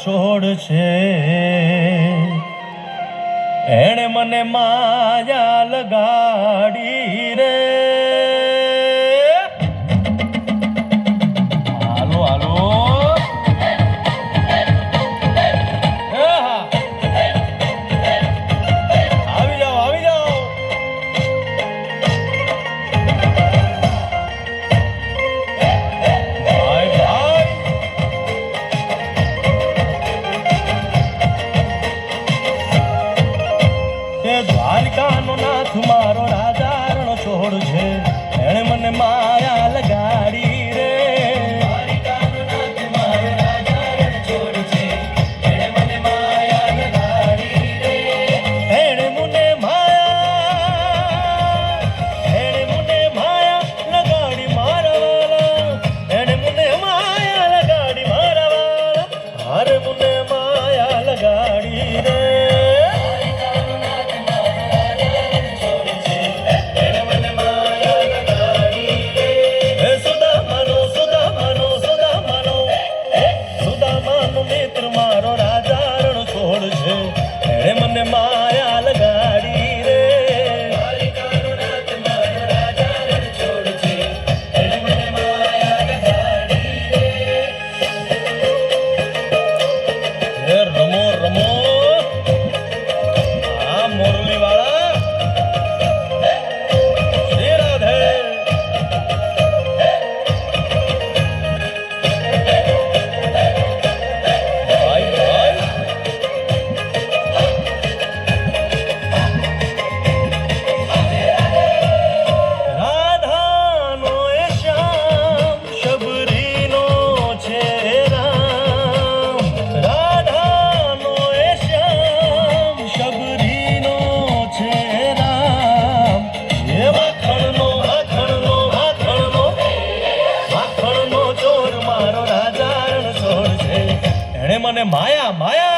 છોડ છે એણે મને માયા લગાડી રે હાલો હાલો આવી જાઓ આવી જાઓ દ્વારિકાનો નાથ મારો રાજા રણ છોડ છે એણે મને માયા લગાડી રે દ્વારિકાનો નાથ મારો રાજા રણ છોડ છે એણે મને માયા લગાડી રે એણે મને માયા લગાડી મારા વાલા એણે મને માયા લગાડી મારા વાલા હારે મને માયા લગાડી રે માયા લગાડી રે દ્વારિકાનો નાથ મારો રાજા રણ છોડ છે એણે મને માયા લગાડી રે રમો રમો આ મોરલી વાળા શ્રી રાધે મને માયા માયા